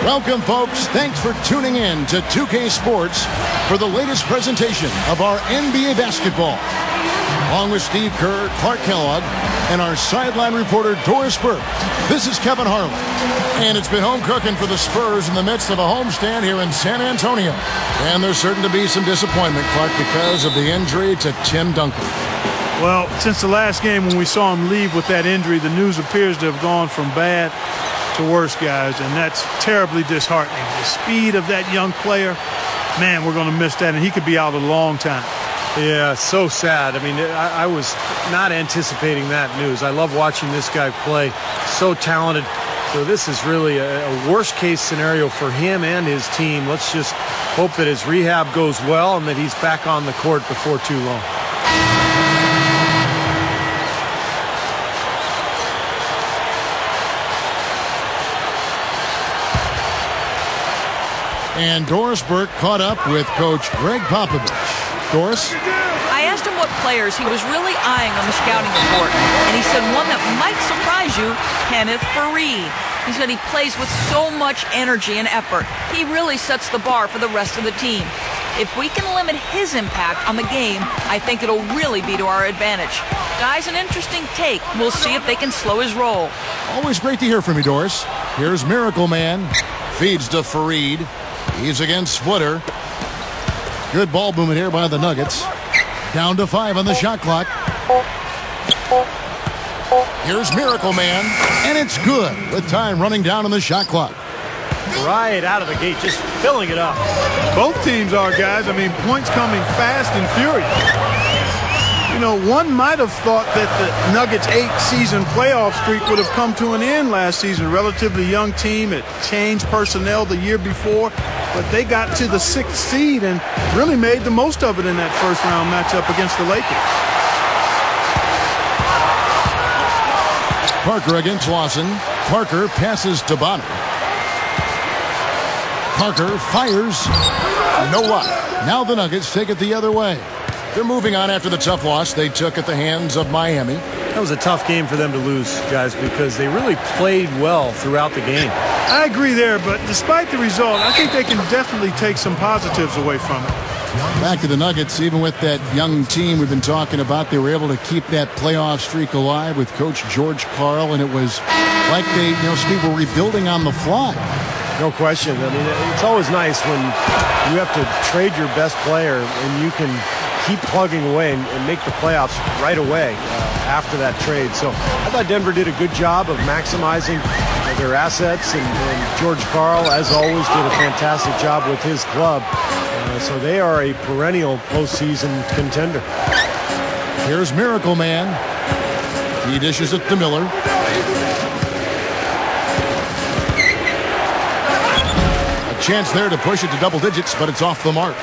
Welcome, folks. Thanks for tuning in to 2K Sports for the latest presentation of our NBA basketball. Along with Steve Kerr, Clark Kellogg, and our sideline reporter, Doris Burke, this is Kevin Harlan. And it's been home cooking for the Spurs in the midst of a homestand here in San Antonio. And there's certain to be some disappointment, Clark, because of the injury to Tim Duncan. Well, since the last game when we saw him leave with that injury, the news appears to have gone from bad to worse, guys, and that's terribly disheartening. The speed of that young player, man, we're going to miss that, and he could be out a long time. Yeah, so sad. I mean, I was not anticipating that news. I love watching this guy play. So talented. So this is really a worst-case scenario for him and his team. Let's just hope that his rehab goes well and that he's back on the court before too long. And Doris Burke caught up with Coach Greg Popovich. Doris? I asked him what players he was really eyeing on the scouting report, and he said one that might surprise you, Kenneth Faried. He said he plays with so much energy and effort. He really sets the bar for the rest of the team. If we can limit his impact on the game, I think it'll really be to our advantage. Guy's an interesting take. We'll see if they can slow his roll. Always great to hear from you, Doris. Here's Miracle Man. Feeds to Faried. He's against Woodard. Good ball movement here by the Nuggets. Down to 5 on the shot clock. Here's Miracle Man, and it's good with time running down on the shot clock. Right out of the gate, just filling it up. Both teams are, guys. I mean, points coming fast and furious. You know, one might have thought that the Nuggets' 8-season playoff streak would have come to an end last season. Relatively young team. It changed personnel the year before, but they got to the 6th seed and really made the most of it in that first-round matchup against the Lakers. Parker against Lawson. Parker passes to Bonner. Parker fires. No luck. Now the Nuggets take it the other way. They're moving on after the tough loss they took at the hands of Miami. That was a tough game for them to lose, guys, because they really played well throughout the game. I agree there, but despite the result, I think they can definitely take some positives away from it. Back to the Nuggets, even with that young team we've been talking about, they were able to keep that playoff streak alive with Coach George Karl, and it was like they, Steve, were rebuilding on the fly. No question. I mean, it's always nice when you have to trade your best player and you can keep plugging away and make the playoffs right away after that trade. So I thought Denver did a good job of maximizing their assets, and George Karl, as always, did a fantastic job with his club. So they are a perennial postseason contender. Here's Miracle Man. He dishes it to Miller. Chance there to push it to double digits, but it's off the mark.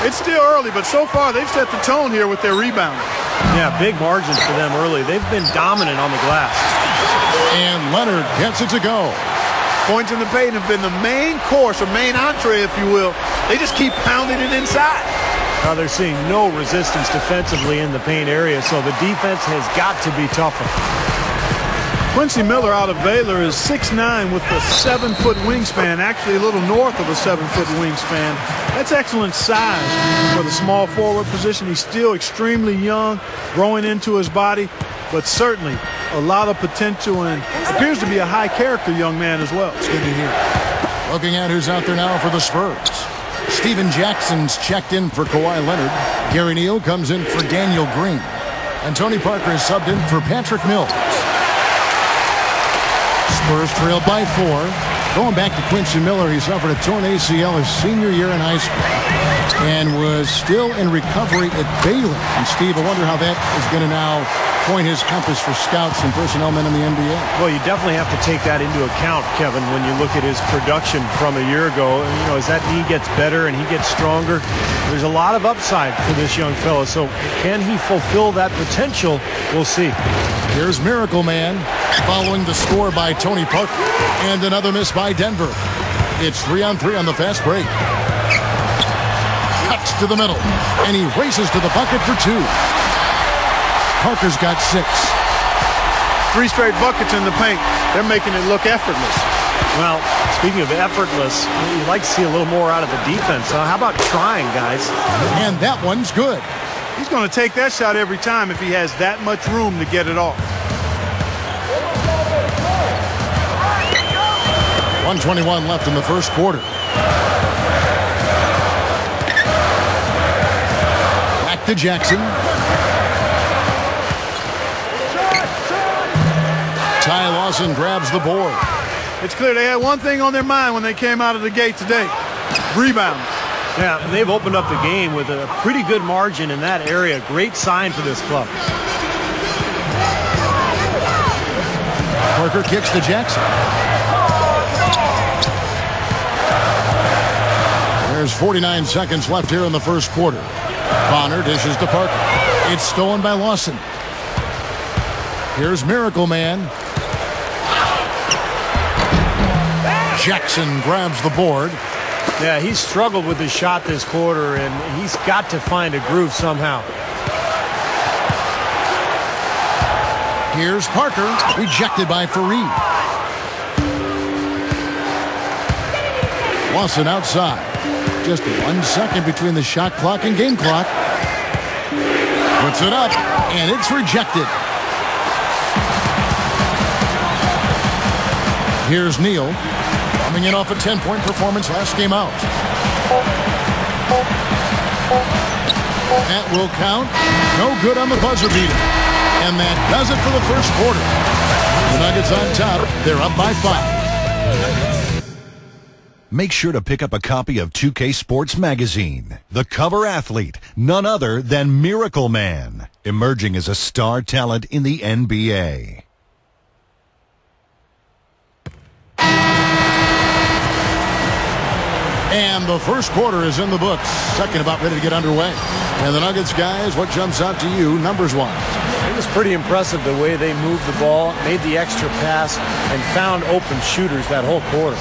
It's still early, but so far they've set the tone here with their rebound. Yeah, big margins for them early. They've been dominant on the glass. And Leonard gets it to go. Points in the paint have been the main course, or main entree, if you will. They just keep pounding it inside. Now they're seeing no resistance defensively in the paint area, so the defense has got to be tougher. Quincy Miller out of Baylor is 6'9" with a 7-foot wingspan, actually a little north of a 7-foot wingspan. That's excellent size for the small forward position. He's still extremely young, growing into his body, but certainly a lot of potential and appears to be a high-character young man as well. It's good to hear. Looking at who's out there now for the Spurs. Steven Jackson's checked in for Kawhi Leonard. Gary Neal comes in for Daniel Green. And Tony Parker is subbed in for Patrick Mills. Spurs trailed by 4. Going back to Quincy Miller, he suffered a torn ACL his senior year in high school and was still in recovery at Baylor. And Steve, I wonder how that is going to now point his compass for scouts and personnel men in the NBA. Well, you definitely have to take that into account, Kevin, when you look at his production from a year ago. As that knee gets better and he gets stronger, there's a lot of upside for this young fella. So can he fulfill that potential? We'll see. Here's Miracle Man following the score by Tony Parker. And another miss by Denver. It's 3-on-3 on the fast break. Cuts to the middle. And he races to the bucket for 2. Parker's got 6. 3 straight buckets in the paint. They're making it look effortless. Well, speaking of effortless, you'd like to see a little more out of the defense. How about trying, guys? And that one's good. He's going to take that shot every time if he has that much room to get it off. 1:21 left in the first quarter. Back to Jackson. Ty Lawson grabs the board. It's clear they had one thing on their mind when they came out of the gate today. Rebounds. Yeah, they've opened up the game with a pretty good margin in that area. Great sign for this club. Parker kicks to Jackson. There's 49 seconds left here in the first quarter. Bonner dishes to Parker. It's stolen by Lawson. Here's Miracle Man. Jackson grabs the board. Yeah, he's struggled with his shot this quarter, and he's got to find a groove somehow. Here's Parker, rejected by Fareed. Lawson outside. Just 1 second between the shot clock and game clock. Puts it up, and it's rejected. Here's Neal. Coming in off a 10-point performance last game out. That will count. No good on the buzzer beater. And that does it for the first quarter. The Nuggets on top. They're up by 5. Make sure to pick up a copy of 2K Sports Magazine. The cover athlete, none other than Miracle Man, emerging as a star talent in the NBA. And the first quarter is in the books. Second about ready to get underway. And the Nuggets, guys, what jumps out to you numbers-wise? It was pretty impressive the way they moved the ball, made the extra pass, and found open shooters that whole quarter.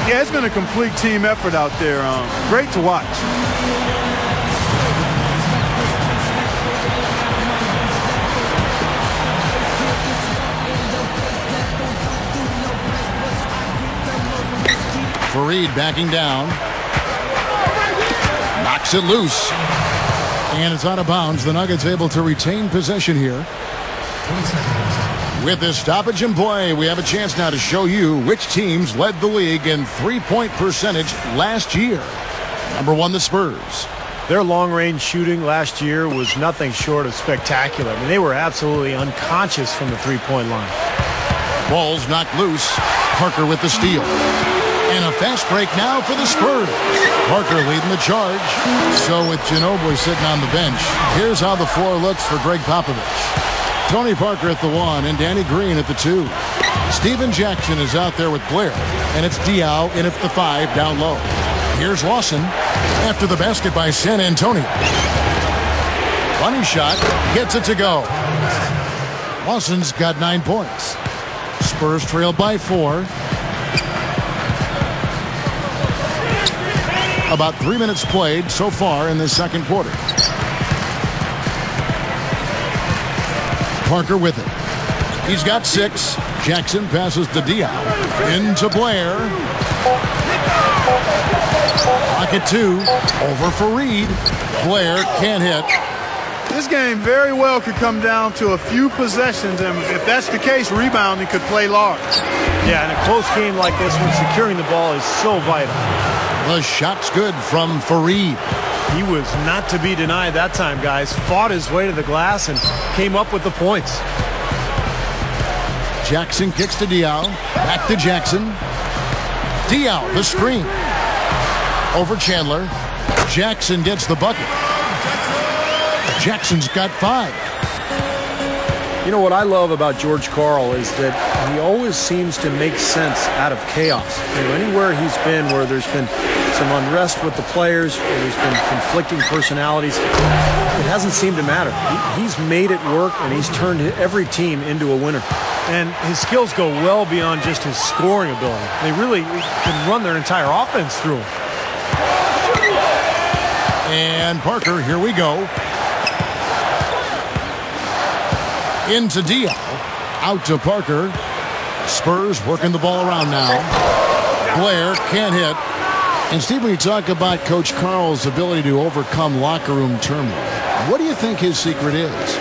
Yeah, it's been a complete team effort out there. Great to watch. Fareed backing down. Knocks it loose. And it's out of bounds. The Nuggets able to retain possession here. With this stoppage in play, we have a chance now to show you which teams led the league in three-point percentage last year. Number 1, the Spurs. Their long-range shooting last year was nothing short of spectacular. I mean, they were absolutely unconscious from the three-point line. Ball's knocked loose. Parker with the steal. And a fast break now for the Spurs. Parker leading the charge. So with Ginobili sitting on the bench, here's how the floor looks for Greg Popovich. Tony Parker at the 1 and Danny Green at the 2. Steven Jackson is out there with Blair. And it's Diaw in at the 5 down low. Here's Lawson after the basket by San Antonio. Funny shot. Gets it to go. Lawson's got 9 points. Spurs trail by 4. About 3 minutes played so far in this second quarter. Parker with it. He's got 6. Jackson passes to Diaw. Into Blair. Pocket 2. Over Fareed. Blair can't hit. This game very well could come down to a few possessions, and if that's the case, rebounding could play large. Yeah, in a close game like this one, securing the ball is so vital. The shot's good from Fareed. He was not to be denied that time, guys. Fought his way to the glass and came up with the points. Jackson kicks to Diaw. Back to Jackson. Diaw, the screen. Over Chandler. Jackson gets the bucket. Jackson's got 5. You know what I love about George Karl is that he always seems to make sense out of chaos. You know, anywhere he's been where there's been some unrest with the players, where there's been conflicting personalities, it hasn't seemed to matter. He's made it work, and he's turned every team into a winner. And his skills go well beyond just his scoring ability. They really can run their entire offense through him. And Parker, here we go. Into Diaw. Out to Parker. Spurs working the ball around now. Blair can't hit. And Steve, when you talk about Coach Carl's ability to overcome locker room turmoil, what do you think his secret is?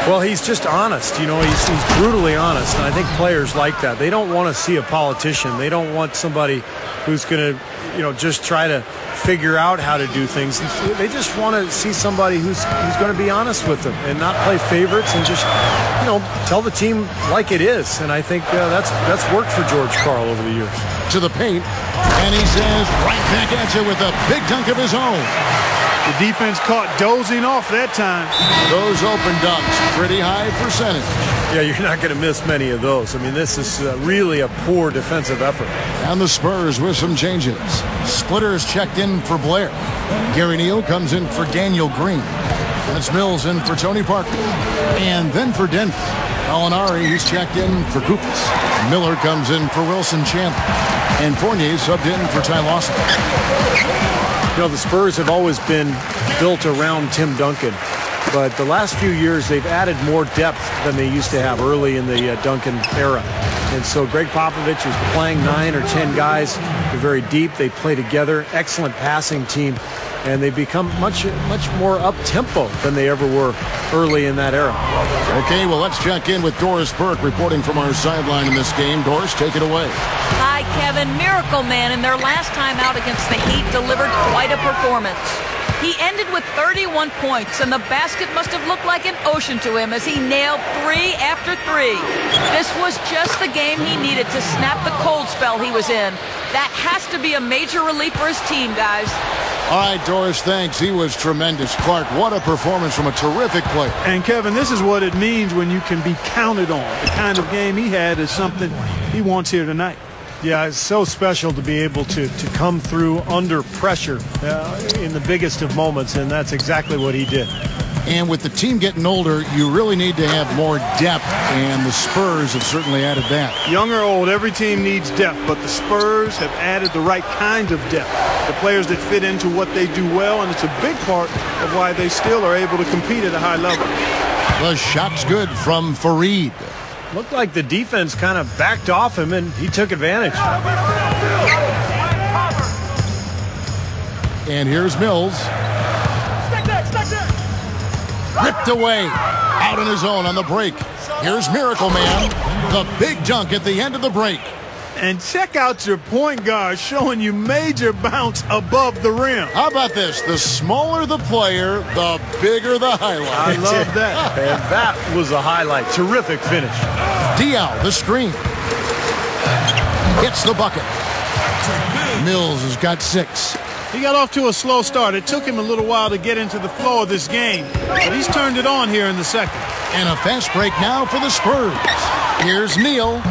Well, he's just honest. You know, he's brutally honest. And I think players like that. They don't want to see a politician. They don't want somebody who's going to, you know, just try to figure out how to do things. They just want to see somebody who's going to be honest with them and not play favorites and just, you know, tell the team like it is. And I think that's worked for George Karl over the years. To the paint, and he says right back at you with a big dunk of his own. The defense caught dozing off that time. Those open dunks, pretty high percentage. Yeah, you're not going to miss many of those. I mean, this is really a poor defensive effort. And the Spurs with some changes. Splitters checked in for Blair. Gary Neal comes in for Daniel Green. That's Mills in for Tony Parker. And then for Denver, Alinari, he's checked in for Koufos. Miller comes in for Wilson Chandler. And Fournier subbed in for Ty Lawson. You know, the Spurs have always been built around Tim Duncan. But the last few years, they've added more depth than they used to have early in the Duncan era. And so Greg Popovich is playing 9 or 10 guys. They're very deep. They play together. Excellent passing team. And they've become much more up-tempo than they ever were early in that era. Okay, well, let's check in with Doris Burke reporting from our sideline in this game. Doris, take it away. Hi, Kevin. Miracle Man in their last time out against the Heat delivered quite a performance. He ended with 31 points, and the basket must have looked like an ocean to him as he nailed 3 after 3. This was just the game he needed to snap the cold spell he was in. That has to be a major relief for his team, guys. All right, Doris, thanks. He was tremendous. Clark, what a performance from a terrific player. And, Kevin, this is what it means when you can be counted on. The kind of game he had is something he wants here tonight. Yeah, it's so special to be able to come through under pressure in the biggest of moments, and that's exactly what he did. And with the team getting older, you really need to have more depth, and the Spurs have certainly added that. Young or old, every team needs depth, but the Spurs have added the right kind of depth. The players that fit into what they do well, and it's a big part of why they still are able to compete at a high level. The shot's good from Fareed. Looked like the defense kind of backed off him, and he took advantage. And here's Mills. Ripped away. Out on his own on the break. Here's Miracle Man. The big dunk at the end of the break. And check out your point guard showing you major bounce above the rim. How about this? The smaller the player, the bigger the highlight. I love that. And that was a highlight. Terrific finish. Diaw, the screen. Hits the bucket. Mills has got 6. He got off to a slow start. It took him a little while to get into the flow of this game. But he's turned it on here in the second. And a fast break now for the Spurs. Here's Neal.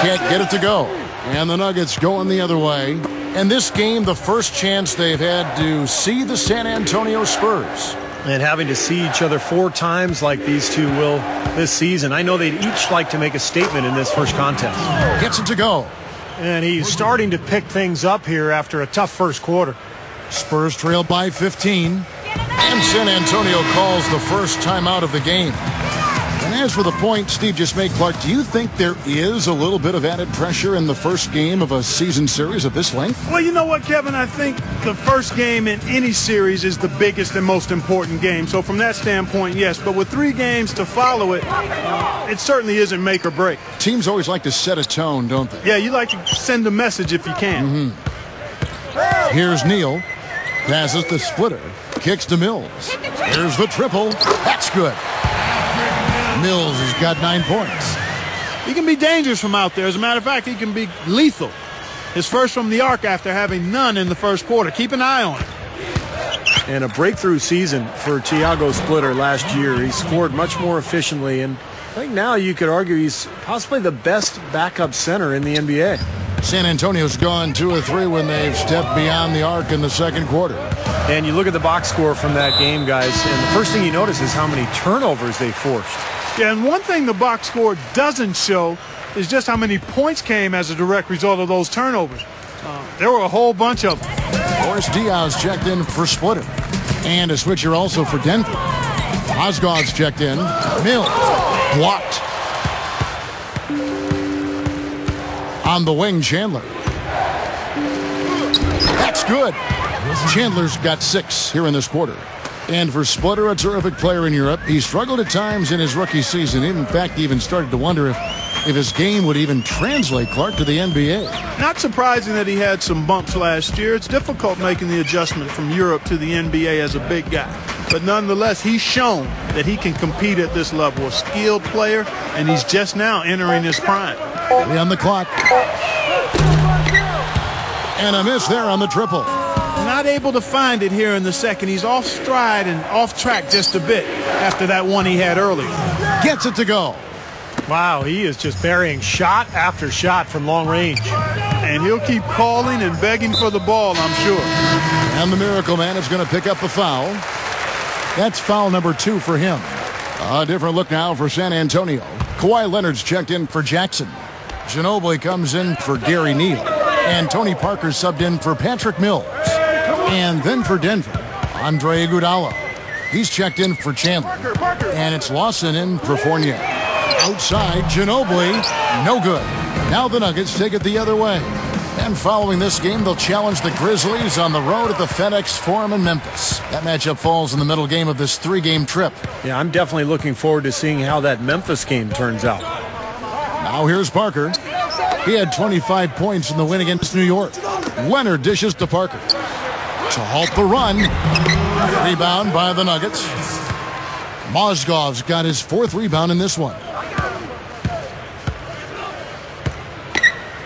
Can't get it to go. And the Nuggets going the other way. And this game, the first chance they've had to see the San Antonio Spurs. And having to see each other 4 times like these two will this season, I know they'd each like to make a statement in this first contest. Gets it to go. And he's starting to pick things up here after a tough first quarter. Spurs trail by 15. And San Antonio calls the first timeout of the game. And as for the point Steve just made, Clark, do you think there is a little bit of added pressure in the first game of a season series of this length? Well, you know what, Kevin? I think the first game in any series is the biggest and most important game. So from that standpoint, yes. But with 3 games to follow it, it certainly isn't make or break. Teams always like to set a tone, don't they? Yeah, you like to send a message if you can. Here's Neal. Passes the Splitter. Kicks to Mills. Here's the triple. That's good. Mills has got 9 points. He can be dangerous from out there. As a matter of fact, he can be lethal. His first from the arc after having none in the first quarter. Keep an eye on it. And a breakthrough season for Thiago Splitter last year. He scored much more efficiently, and I think now you could argue he's possibly the best backup center in the NBA. San Antonio's gone 2 of 3 when they've stepped beyond the arc in the second quarter. And you look at the box score from that game, guys, and the first thing you notice is how many turnovers they forced. Yeah, and one thing the box score doesn't show is just how many points came as a direct result of those turnovers. There were a whole bunch of them. Boris Diaw's checked in for Splitter. And a switcher also for Denver. Osgood's checked in. Mills blocked. On the wing, Chandler. That's good. Chandler's got 6 here in this quarter. And for Splitter, a terrific player in Europe, he struggled at times in his rookie season. In fact, even started to wonder if his game would even translate, Clark, to the NBA. Not surprising that he had some bumps last year. It's difficult making the adjustment from Europe to the NBA as a big guy. But nonetheless, he's shown that he can compete at this level. A skilled player, and he's just now entering his prime. 3 on the clock. And a miss there on the triple. Not able to find it here in the second. He's off stride and off track just a bit after that one he had earlier. Gets it to go. Wow, he is just burying shot after shot from long range. And he'll keep calling and begging for the ball, I'm sure. And the Miracle Man is going to pick up the foul. That's foul number 2 for him. A different look now for San Antonio. Kawhi Leonard's checked in for Jackson. Ginobili comes in for Gary Neal. And Tony Parker subbed in for Patrick Mills. And then for Denver, Andre Iguodala. He's checked in for Chandler. And it's Lawson in for Fournier. Outside, Ginobili, no good. Now the Nuggets take it the other way. And following this game, they'll challenge the Grizzlies on the road at the FedEx Forum in Memphis. That matchup falls in the middle game of this 3-game trip. Yeah, I'm definitely looking forward to seeing how that Memphis game turns out. Now here's Parker. He had 25 points in the win against New York. Leonard dishes to Parker. To halt the run. Rebound by the Nuggets. Mozgov's got his 4th rebound in this one.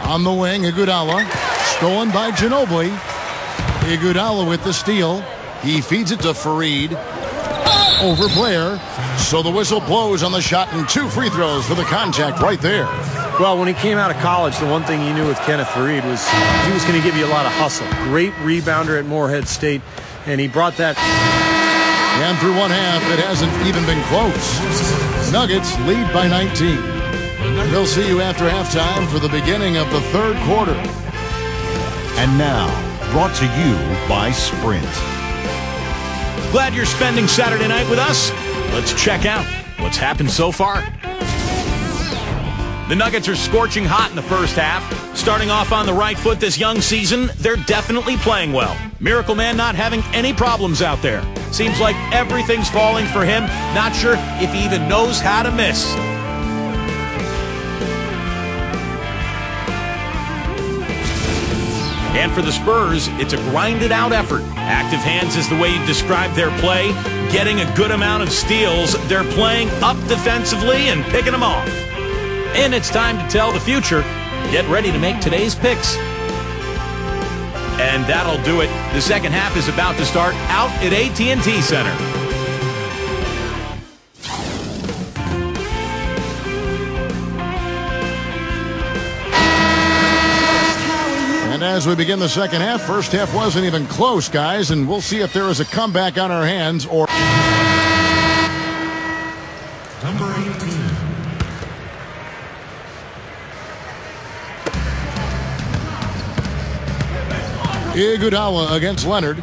On the wing, Iguodala. Stolen by Ginobili. Iguodala with the steal. He feeds it to Fareed. Over Blair. So the whistle blows on the shot and 2 free throws for the contact right there. Well, when he came out of college, the one thing he knew with Kenneth Fareed was he was going to give you a lot of hustle. Great rebounder at Morehead State, and he brought that. And through one half, it hasn't even been close. Nuggets lead by 19. We'll see you after halftime for the beginning of the 3rd quarter. And now, brought to you by Sprint. Glad you're spending Saturday night with us. Let's check out what's happened so far. The Nuggets are scorching hot in the first half. Starting off on the right foot this young season, they're definitely playing well. Miracle Man not having any problems out there. Seems like everything's falling for him. Not sure if he even knows how to miss. And for the Spurs, it's a grinded-out effort. Active hands is the way you describe their play. Getting a good amount of steals. They're playing up defensively and picking them off. And it's time to tell the future. Get ready to make today's picks. And that'll do it. The second half is about to start out at AT&T Center. And as we begin the second half, first half wasn't even close, guys, and we'll see if there is a comeback on our hands or... Number 18. Iguodala against Leonard.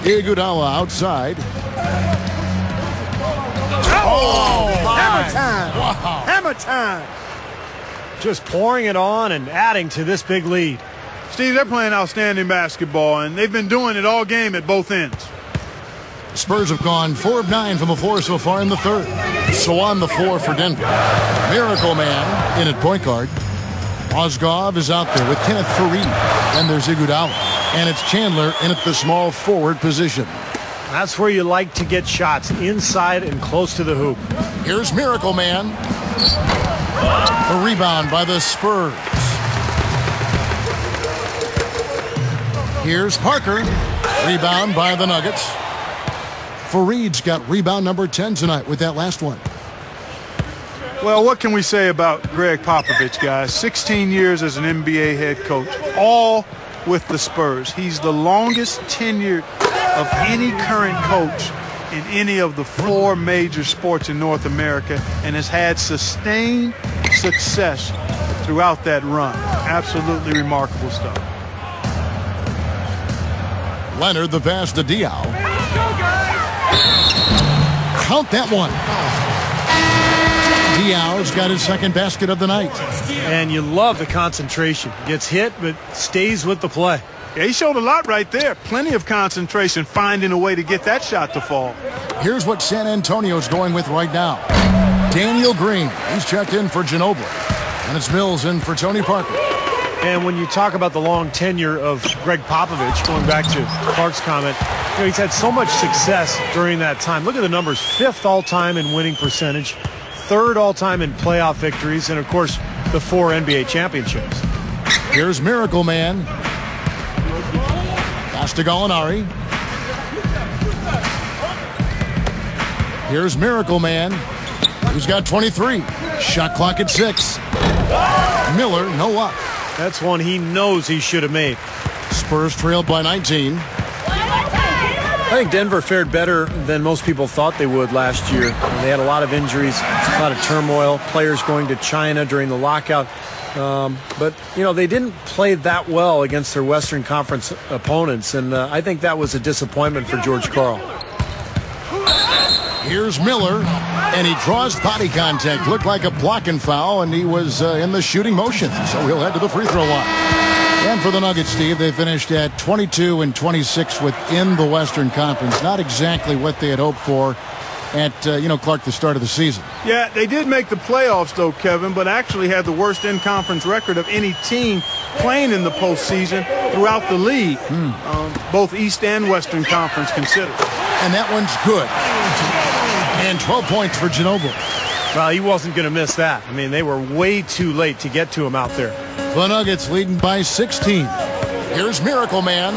Iguodala outside. Oh, Hammer time! Wow. Hammer time! just pouring it on and adding to this big lead. Steve, they're playing outstanding basketball, and they've been doing it all game at both ends. Spurs have gone 4 of 9 from the floor so far in the third. So on the floor for Denver. Miracle Man in at point guard. Mozgov is out there with Kenneth Fareed. Then there's Iguodala. And it's Chandler in at the small forward position. That's where you like to get shots, inside and close to the hoop. Here's Miracle Man. A rebound by the Spurs. Here's Parker. Rebound by the Nuggets. Fareed's got rebound number 10 tonight with that last one. Well, what can we say about Greg Popovich, guys? 16 years as an NBA head coach, all with the Spurs. He's the longest tenured of any current coach in any of the 4 major sports in North America and has had sustained success throughout that run. Absolutely remarkable stuff. Leonard the pass to Diaw. Count that one. Diaw's got his second basket of the night. And you love the concentration. Gets hit, but stays with the play. Yeah, he showed a lot right there. Plenty of concentration, finding a way to get that shot to fall. Here's what San Antonio's going with right now. Daniel Green, he's checked in for Ginobili. And it's Mills in for Tony Parker. And when you talk about the long tenure of Greg Popovich, going back to Clark's comment, he's had so much success during that time. Look at the numbers. 5th all-time in winning percentage, 3rd all-time in playoff victories, and, of course, the 4 NBA championships. Here's Miracle Man. Pass to Gallinari. Here's Miracle Man, who's got 23. Shot clock at 6. Miller, no luck. That's one he knows he should have made. Spurs trailed by 19. I think Denver fared better than most people thought they would last year. They had a lot of injuries, a lot of turmoil, players going to China during the lockout. But, they didn't play that well against their Western Conference opponents, and I think that was a disappointment for George Karl. Here's Miller, and he draws body contact. Looked like a blocking foul, and he was in the shooting motion, so he'll head to the free throw line. And for the Nuggets, Steve, they finished at 22 and 26 within the Western Conference. Not exactly what they had hoped for at, Clark, the start of the season. Yeah, they did make the playoffs, though, Kevin, but actually had the worst in-conference record of any team playing in the postseason throughout the league, both East and Western Conference considered. And that one's good. And 12 points for Ginobili. Well, he wasn't going to miss that. I mean, they were way too late to get to him out there. The Nuggets leading by 16. Here's Miracle Man.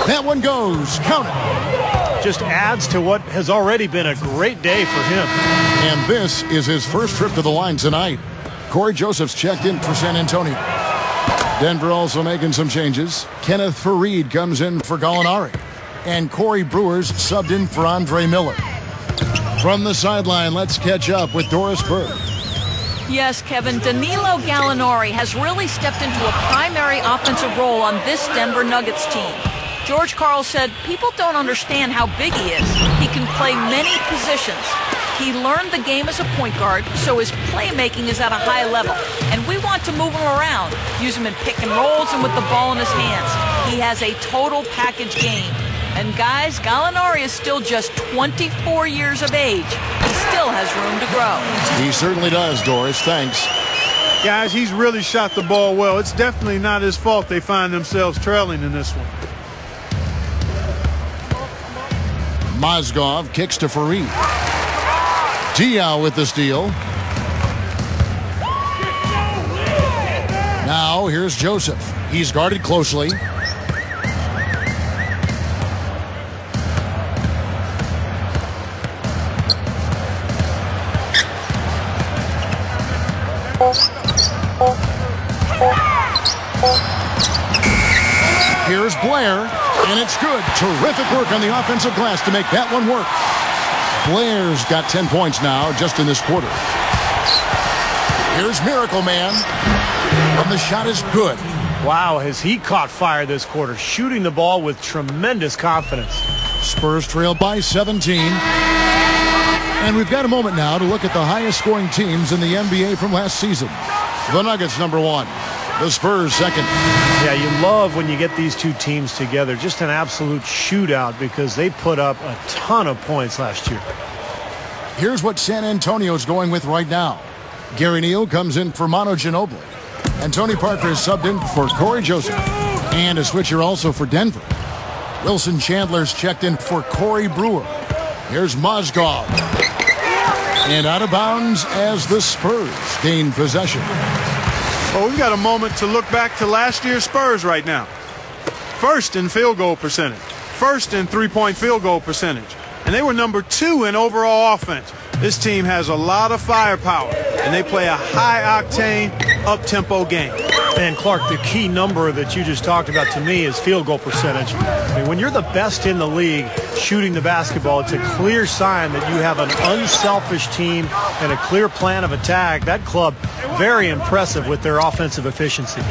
That one goes. Count it. Just adds to what has already been a great day for him. And this is his first trip to the line tonight. Corey Joseph's checked in for San Antonio. Denver also making some changes. Kenneth Faried comes in for Gallinari. And Corey Brewer's subbed in for Andre Miller. From the sideline, let's catch up with Doris Burke. Yes, Kevin, Danilo Gallinari has really stepped into a primary offensive role on this Denver Nuggets team. George Karl said people don't understand how big he is. He can play many positions. He learned the game as a point guard, so his playmaking is at a high level. And we want to move him around, use him in pick and rolls and with the ball in his hands. He has a total package game. And guys, Gallinari is still just 24 years of age. He still has room to grow. He certainly does, Doris. Thanks. Guys, he's really shot the ball well. It's definitely not his fault they find themselves trailing in this one. Mozgov kicks to Faried. Diaw with the steal. Now here's Joseph. He's guarded closely. Here's Blair, and it's good. Terrific work on the offensive glass to make that one work. Blair's got 10 points now just in this quarter. Here's Miracle Man, and the shot is good. Wow, has he caught fire this quarter, shooting the ball with tremendous confidence. Spurs trail by 17. And we've got a moment now to look at the highest scoring teams in the NBA from last season. The Nuggets number 1. The Spurs second. Yeah, you love when you get these two teams together. Just an absolute shootout because they put up a ton of points last year. Here's what San Antonio's going with right now. Gary Neal comes in for Manu Ginobili. And Tony Parker is subbed in for Corey Joseph. And a switcher also for Denver. Wilson Chandler's checked in for Corey Brewer. Here's Mozgov. And out of bounds as the Spurs gain possession. Well, we've got a moment to look back to last year's Spurs right now. First in field goal percentage. First in three-point field goal percentage. And they were number 2 in overall offense. This team has a lot of firepower, and they play a high-octane, up-tempo game. And, Clark, the key number that you just talked about to me is field goal percentage. I mean, when you're the best in the league shooting the basketball, it's a clear sign that you have an unselfish team and a clear plan of attack. That club, very impressive with their offensive efficiency.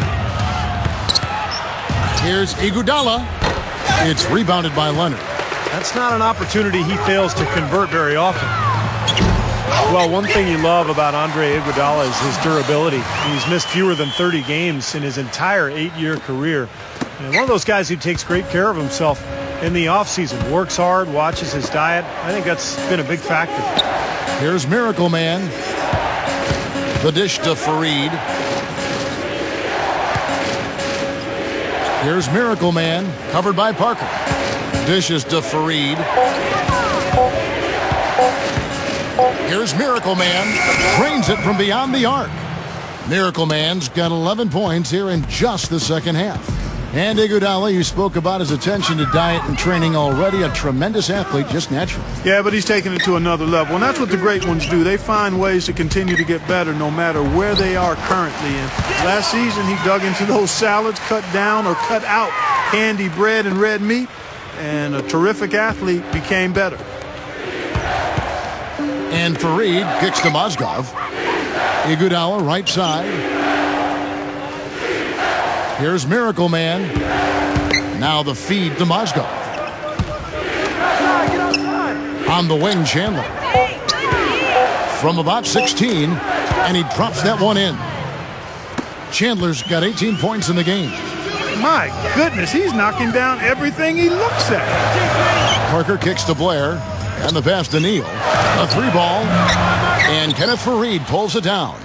Here's Iguodala. It's rebounded by Leonard. That's not an opportunity he fails to convert very often. Well, one thing you love about Andre Iguodala is his durability. He's missed fewer than 30 games in his entire 8-year career. And one of those guys who takes great care of himself in the offseason, works hard, watches his diet. I think that's been a big factor. Here's Miracle Man. The dish to Fareed. Here's Miracle Man, covered by Parker. Dishes to Fareed. Here's Miracle Man, drains it from beyond the arc. Miracle Man's got 11 points here in just the second half. And Iguodala, you spoke about his attention to diet and training already. A tremendous athlete, just naturally. Yeah, but he's taking it to another level. And that's what the great ones do. They find ways to continue to get better no matter where they are currently. And last season, he dug into those salads, cut down or cut out candy bread and red meat. And a terrific athlete became better. And Fareed kicks to Mozgov. Iguodala, right side. Here's Miracle Man. Now the feed to Mozgov. On the wing, Chandler. From about 16, and he drops that one in. Chandler's got 18 points in the game. My goodness, he's knocking down everything he looks at. Parker kicks to Blair, and the pass to Neal. A 3-ball, and Kenneth Fareed pulls it down.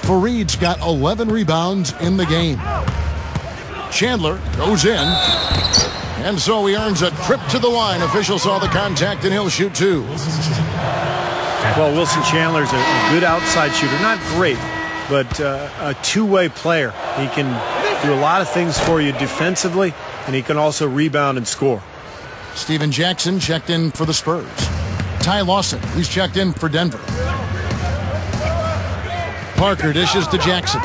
Fareed's got 11 rebounds in the game. Chandler goes in, and so he earns a trip to the line. Official saw the contact, and he'll shoot 2. Well, Wilson Chandler's a good outside shooter. Not great, but a two-way player. He can do a lot of things for you defensively, and he can also rebound and score. Steven Jackson checked in for the Spurs. Ty Lawson, he's checked in for Denver. Parker dishes to Jackson.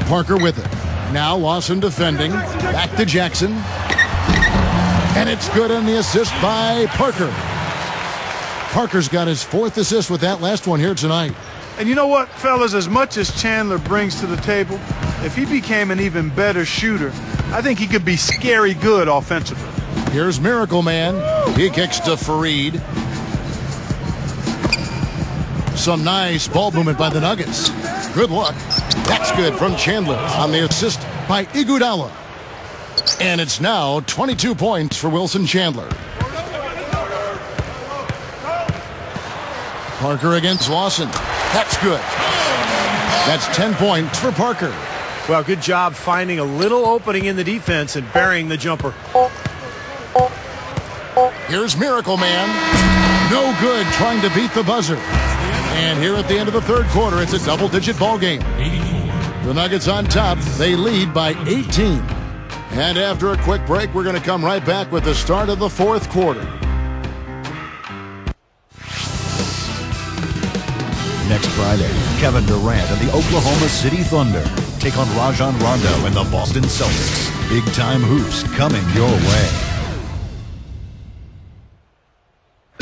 Parker with it. Now Lawson defending. Back to Jackson. And it's good on the assist by Parker. Parker's got his 4th assist with that last one here tonight. And you know what, fellas, as much as Chandler brings to the table, if he became an even better shooter, I think he could be scary good offensively. Here's Miracle Man. He kicks to Fareed. Some nice ball movement by the Nuggets. Good luck. That's good from Chandler on the assist by Iguodala. And it's now 22 points for Wilson Chandler. Parker against Lawson. That's good. That's 10 points for Parker. Well, good job finding a little opening in the defense and burying the jumper. Here's Miracle Man. No good trying to beat the buzzer. And here at the end of the third quarter, it's a double-digit ball game. The Nuggets on top. They lead by 18. And after a quick break, we're going to come right back with the start of the fourth quarter. Next Friday, Kevin Durant and the Oklahoma City Thunder take on Rajon Rondo and the Boston Celtics. Big-time hoops coming your way.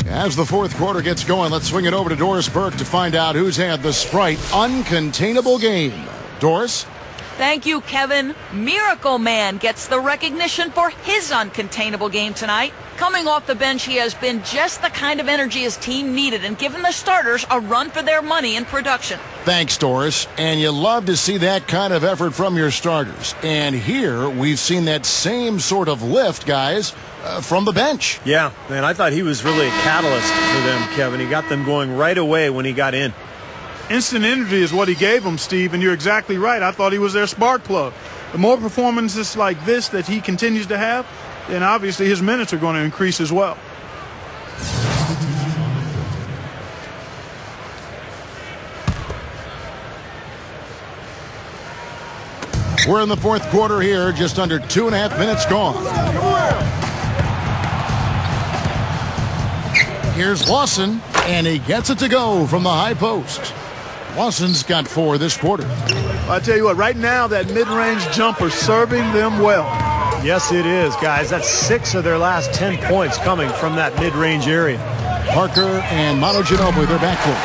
As the fourth quarter gets going, let's swing it over to Doris Burke to find out who's had the Sprite uncontainable game. Doris? Thank you, Kevin. Miracle Man gets the recognition for his uncontainable game tonight. Coming off the bench, he has been just the kind of energy his team needed and given the starters a run for their money in production. Thanks, Doris. And you love to see that kind of effort from your starters. And here we've seen that same sort of lift, guys, from the bench. Yeah, man, I thought he was really a catalyst for them, Kevin. He got them going right away when he got in. Instant energy is what he gave them, Steve, and you're exactly right. I thought he was their spark plug. The more performances like this that he continues to have, then obviously his minutes are going to increase as well. We're in the fourth quarter here, just under 2.5 minutes gone. Here's Lawson, and he gets it to go from the high post. Lawson's got 4 this quarter. I tell you what, right now that mid-range jumper serving them well. Yes, it is, guys. That's 6 of their last 10 points coming from that mid-range area. Parker and Manu Ginobili, they're backcourt.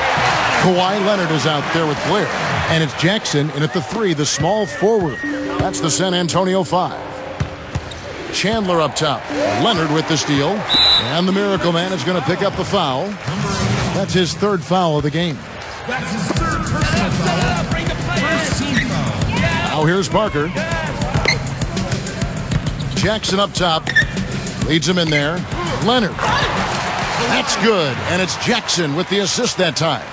Kawhi Leonard is out there with Blair. And it's Jackson in at the 3, the small forward. That's the San Antonio 5. Chandler up top. Leonard with the steal. And the Miracle Man is going to pick up the foul. That's his third foul of the game. That's his third personal foul. First team foul. Now here's Parker. Jackson up top. Leads him in there. Leonard. That's good. And it's Jackson with the assist that time.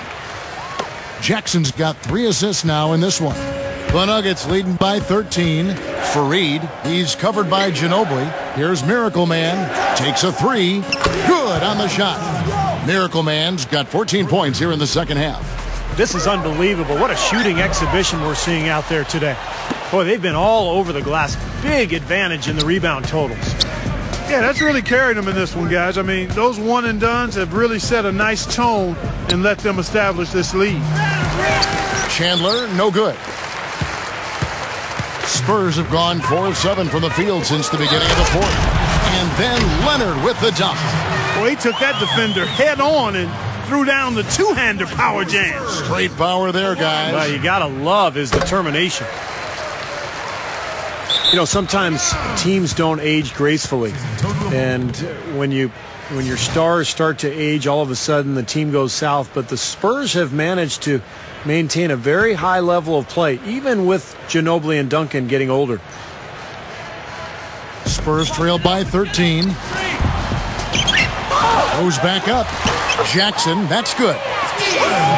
Jackson's got 3 assists now in this one. The Nuggets leading by 13. Fareed, he's covered by Ginobili. Here's Miracle Man. Takes a 3. Good on the shot. Miracle Man's got 14 points here in the second half. This is unbelievable. What a shooting exhibition we're seeing out there today. Boy, they've been all over the glass. Big advantage in the rebound totals. Yeah, that's really carried them in this one, guys. I mean, those one-and-dones have really set a nice tone and let them establish this lead. Chandler, no good. Spurs have gone 4 of 7 from the field since the beginning of the fourth. And then Leonard with the dunk. Well, he took that defender head on and threw down the two-hander power jam. Straight power there, guys. Well, you gotta love his determination. You know, sometimes teams don't age gracefully, and when your stars start to age, all of a sudden the team goes south. But the Spurs have managed to maintain a very high level of play, even with Ginobili and Duncan getting older. Spurs trail by 13. Goes back up. Jackson, that's good.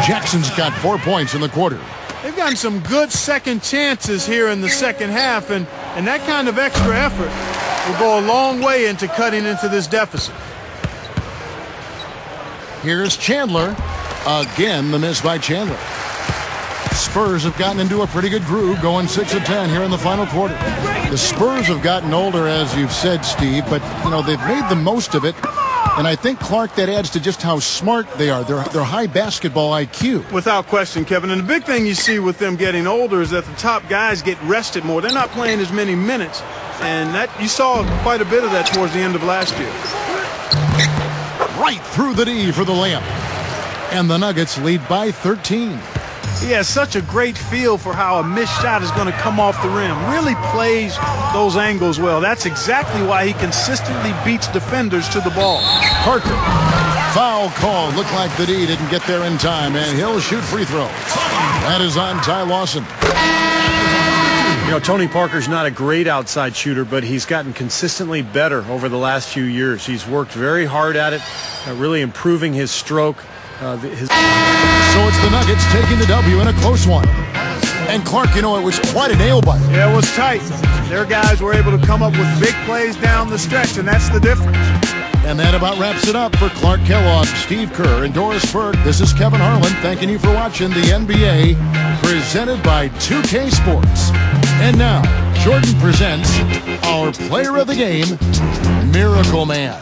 Jackson's got 4 points in the quarter. They've gotten some good second chances here in the second half, and that kind of extra effort will go a long way into cutting into this deficit. Here's Chandler. Again, the miss by Chandler. Spurs have gotten into a pretty good groove, going 6 of 10 here in the final quarter. The Spurs have gotten older, as you've said, Steve, but, you know, they've made the most of it. And I think, Clark, that adds to just how smart they are. They're high basketball IQ. Without question, Kevin. And the big thing you see with them getting older is that the top guys get rested more. They're not playing as many minutes. And that you saw quite a bit of that towards the end of last year. Right through the D for the layup. And the Nuggets lead by 13. He has such a great feel for how a missed shot is going to come off the rim. Really plays those angles well. That's exactly why he consistently beats defenders to the ball. Parker. Foul call. Looked like the D didn't get there in time, and he'll shoot free throws. That is on Ty Lawson. You know, Tony Parker's not a great outside shooter, but he's gotten consistently better over the last few years. He's worked very hard at it, really improving his stroke. So it's the Nuggets taking the W in a close one. And Clark, you know, it was quite a nail-biter. Yeah, it was tight. Their guys were able to come up with big plays down the stretch, and that's the difference. And that about wraps it up for Clark Kellogg, Steve Kerr, and Doris Burke. This is Kevin Harlan thanking you for watching the NBA presented by 2K Sports. And now, Jordan presents our player of the game, Miracle Man.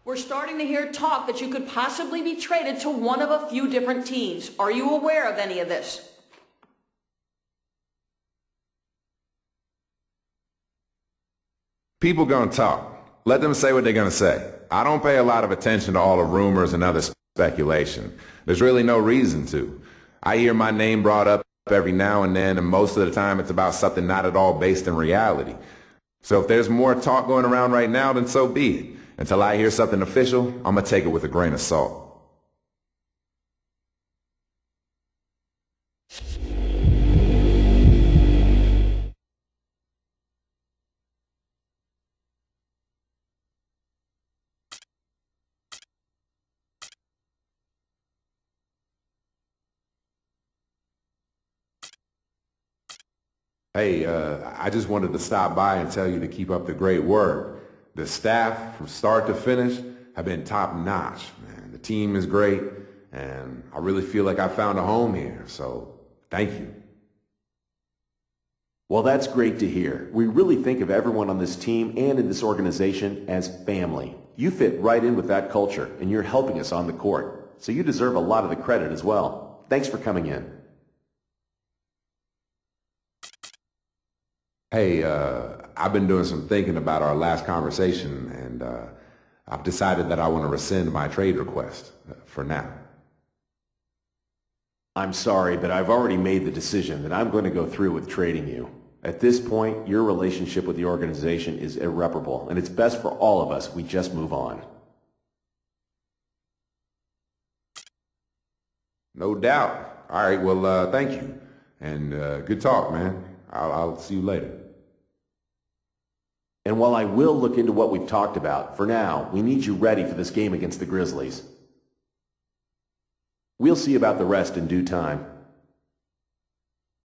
We're starting to hear talk that you could possibly be traded to one of a few different teams. Are you aware of any of this? People gonna talk. Let them say what they're gonna say. I don't pay a lot of attention to all the rumors and other speculation. There's really no reason to. I hear my name brought up every now and then, and most of the time it's about something not at all based in reality. So if there's more talk going around right now, then so be it. Until I hear something official, I'm gonna take it with a grain of salt. Hey, I just wanted to stop by and tell you to keep up the great work. The staff, from start to finish, have been top-notch, man. The team is great, and I really feel like I found a home here, so thank you. Well, that's great to hear. We really think of everyone on this team and in this organization as family. You fit right in with that culture, and you're helping us on the court, so you deserve a lot of the credit as well. Thanks for coming in. Hey, I've been doing some thinking about our last conversation, and I've decided that I want to rescind my trade request for now. I'm sorry, but I've already made the decision that I'm going to go through with trading you. At this point, your relationship with the organization is irreparable, and it's best for all of us if we just move on. No doubt. All right, well, thank you. And good talk, man. I'll see you later. And while I will look into what we've talked about, for now, we need you ready for this game against the Grizzlies. We'll see about the rest in due time.